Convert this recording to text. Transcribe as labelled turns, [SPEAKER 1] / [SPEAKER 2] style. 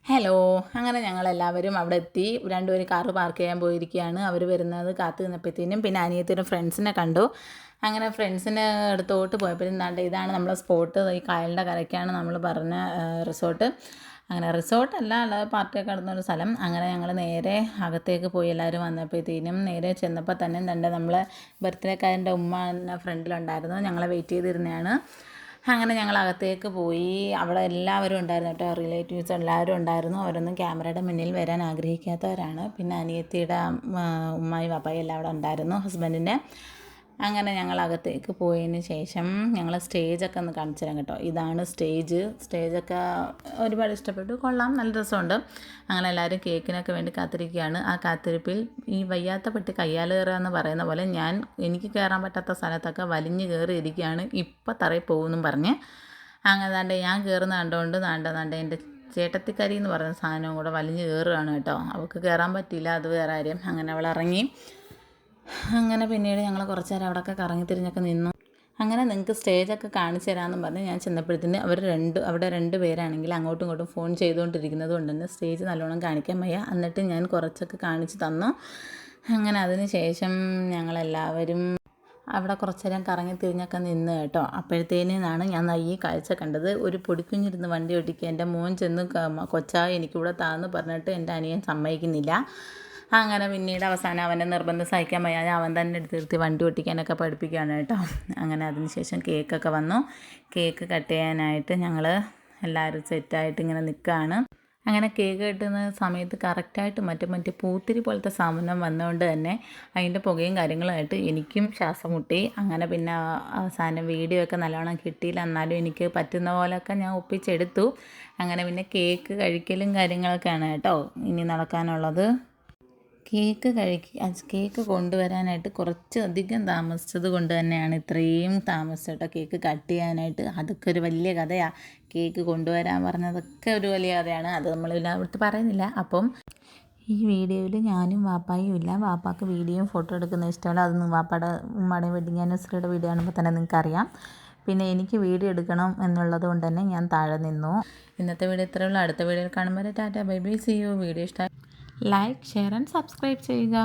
[SPEAKER 1] Hello. അങ്ങനെ ഞങ്ങളെല്ലാവരും അവിടെ എത്തി. രണ്ടുപേരും കാറ് പാർക്ക് ചെയ്യാൻ പോയിരിക്കുകയാണ്. അവർ വരുന്നത് കാത്തു നിന്നപ്പോഴത്തേനും പിന്നെ അനിയത്തിയുടെ ഫ്രണ്ട്സിനെ കണ്ടു. അങ്ങനെ ഫ്രണ്ട്സിൻ്റെ അടുത്തോട്ട് പോയപ്പോഴും ദാണ്ടെ ഇതാണ് നമ്മളെ സ്പോട്ട്. ഈ കായലിൻ്റെ കരയ്ക്കാണ് നമ്മൾ പറഞ്ഞ റിസോർട്ട്. അങ്ങനെ റിസോർട്ടല്ല, അല്ലാതെ പാർട്ടിയൊക്കെ നടന്നൊരു സ്ഥലം. അങ്ങനെ ഞങ്ങൾ നേരെ അകത്തേക്ക് പോയി. എല്ലാവരും വന്നപ്പോഴത്തേനും നേരെ ചെന്നപ്പോൾ തന്നെ നമ്മളെ ബർത്ത്ഡേക്കാരൻ്റെ ഉമ്മ എന്നെ ഫ്രണ്ടിലുണ്ടായിരുന്നു. ഞങ്ങളെ വെയിറ്റ് ചെയ്തിരുന്നതാണ്. അങ്ങനെ ഞങ്ങൾ അകത്തേക്ക് പോയി. അവിടെ എല്ലാവരും ഉണ്ടായിരുന്നു കേട്ടോ, റിലേറ്റീവ്സ് എല്ലാവരും ഉണ്ടായിരുന്നു. അവരൊന്നും ക്യാമറയുടെ മുന്നിൽ വരാൻ ആഗ്രഹിക്കാത്തവരാണ്. പിന്നെ അനിയത്തിയുടെ ഉമ്മായി വാപ്പായി എല്ലാം അവിടെ ഉണ്ടായിരുന്നു, ഹസ്ബൻഡിൻ്റെ. അങ്ങനെ ഞങ്ങൾ അകത്തേക്ക് പോയതിന് ശേഷം ഞങ്ങൾ സ്റ്റേജൊക്കെ ഒന്ന് കാണിച്ചു തരാം കേട്ടോ. ഇതാണ് സ്റ്റേജൊക്കെ ഒരുപാട് ഇഷ്ടപ്പെട്ടു, കൊള്ളാം, നല്ല രസമുണ്ട്. അങ്ങനെ എല്ലാവരും കേക്കിനൊക്കെ വേണ്ടി കാത്തിരിക്കുകയാണ്. ആ കാത്തിരിപ്പിൽ ഈ വയ്യാത്ത പെട്ടി കയ്യാൽ കയറുക എന്ന് പറയുന്ന പോലെ എനിക്ക് കയറാൻ പറ്റാത്ത സ്ഥലത്തൊക്കെ വലിഞ്ഞ് കയറി ഇരിക്കുകയാണ്. ഇപ്പം തറയിൽ പോകുമെന്നും പറഞ്ഞ്. അങ്ങനെ താണ്ടെ ഞാൻ കയറുന്ന കണ്ടുകൊണ്ട് താണ്ടെ എൻ്റെ ചേട്ടത്തിക്കരി എന്ന് പറയുന്ന സാധനവും കൂടെ വലിഞ്ഞ് കയറുകയാണ് കേട്ടോ. അവൾക്ക് കയറാൻ പറ്റിയില്ല, അത് വേറെ കാര്യം. അങ്ങനെ അവൾ ഇറങ്ങി. അങ്ങനെ പിന്നീട് ഞങ്ങൾ കുറച്ച് നേരം അവിടെയൊക്കെ കറങ്ങി തിരിഞ്ഞൊക്കെ നിന്നു. അങ്ങനെ നിങ്ങൾക്ക് സ്റ്റേജൊക്കെ കാണിച്ചു തരാമെന്നും പറഞ്ഞ് ഞാൻ ചെന്നപ്പോഴത്തേന് അവിടെ രണ്ട് പേരാണെങ്കിൽ അങ്ങോട്ടും ഇങ്ങോട്ടും ഫോൺ ചെയ്തുകൊണ്ടിരിക്കുന്നത് കൊണ്ട് തന്നെ സ്റ്റേജ് നല്ലോണം കാണിക്കാൻ വയ്യ. എന്നിട്ട് ഞാൻ കുറച്ചൊക്കെ കാണിച്ച് തന്നു. അങ്ങനെ അതിന് ശേഷം ഞങ്ങളെല്ലാവരും അവിടെ കുറച്ച് നേരം കറങ്ങി തിരിഞ്ഞൊക്കെ നിന്ന് കേട്ടോ. അപ്പോഴത്തേനാണ് ഞാൻ ഈ കാഴ്ച കണ്ടത്. ഒരു പൊടിക്കുഞ്ഞിരുന്ന് വണ്ടി ഓടിക്കുക. എൻ്റെ മോൻ ചെന്ന് കൊച്ചാ എനിക്കിവിടെ താന്ന് പറഞ്ഞിട്ട് എൻ്റെ അനിയൻ സമ്മതിക്കുന്നില്ല. അങ്ങനെ പിന്നീട് അവസാനം അവൻ്റെ നിർബന്ധം സഹിക്കാൻ വയ്യാതെ അവൻ തന്നെ എടുത്ത് വണ്ടി ഓട്ടിക്കാനൊക്കെ പഠിപ്പിക്കുകയാണ് കേട്ടോ. അങ്ങനെ അതിന് ശേഷം കേക്കൊക്കെ വന്നു. കേക്ക് കട്ട് ചെയ്യാനായിട്ട് ഞങ്ങൾ എല്ലാവരും സെറ്റായിട്ട് ഇങ്ങനെ നിൽക്കുകയാണ്. അങ്ങനെ കേക്ക് കെട്ടുന്ന സമയത്ത് കറക്റ്റായിട്ട് മറ്റേ പൂത്തിരി പോലത്തെ സാധനം വന്നുകൊണ്ട് തന്നെ അതിൻ്റെ പുകയും കാര്യങ്ങളുമായിട്ട് എനിക്കും ശ്വാസം മുട്ടി. അങ്ങനെ പിന്നെ അവസാനം വീഡിയോ ഒക്കെ നല്ലോണം കിട്ടിയില്ല, എന്നാലും എനിക്ക് പറ്റുന്ന പോലെയൊക്കെ ഞാൻ ഒപ്പിച്ചെടുത്തു. അങ്ങനെ പിന്നെ കേക്ക് കഴിക്കലും കാര്യങ്ങളൊക്കെയാണ് കേട്ടോ ഇനി നടക്കാനുള്ളത്. കേക്ക് കൊണ്ടുവരാനായിട്ട് കുറച്ച് അധികം താമസിച്ചത് കൊണ്ട് തന്നെയാണ് ഇത്രയും താമസിച്ചിട്ട് കേക്ക് കട്ട് ചെയ്യാനായിട്ട്. അതൊക്കെ ഒരു വലിയ കഥയാണ്. കേക്ക് കൊണ്ടുവരാൻ പറഞ്ഞതൊക്കെ ഒരു വലിയ കഥയാണ്. അത് നമ്മളിവിടുത്തെ പറയുന്നില്ല. അപ്പം ഈ വീഡിയോയിൽ ഞാനും വാപ്പായും ഇല്ല. വാപ്പാക്ക് വീഡിയോയും ഫോട്ടോ എടുക്കുന്ന ഇഷ്ടമല്ല. അത് വാപ്പാടെ ഉമ്മയുടെയും വെഡിങ് ആനിവേഴ്സറിയുടെ വീഡിയോ കാണുമ്പോൾ തന്നെ നിങ്ങൾക്കറിയാം. പിന്നെ എനിക്ക് വീഡിയോ എടുക്കണം എന്നുള്ളത് കൊണ്ട് തന്നെ ഞാൻ താഴെ നിന്നു. ഇന്നത്തെ വീഡിയോ ഇത്രയേ ഉള്ളൂ. അടുത്ത വീഡിയോയിൽ കാണുമ്പോൾ tata bye bye, see you. വീഡിയോ ഇഷ്ടമായി ലൈക്ക്, ഷെയർ ആൻഡ് സബ്സ്ക്രൈബ് ചെയ്യുക.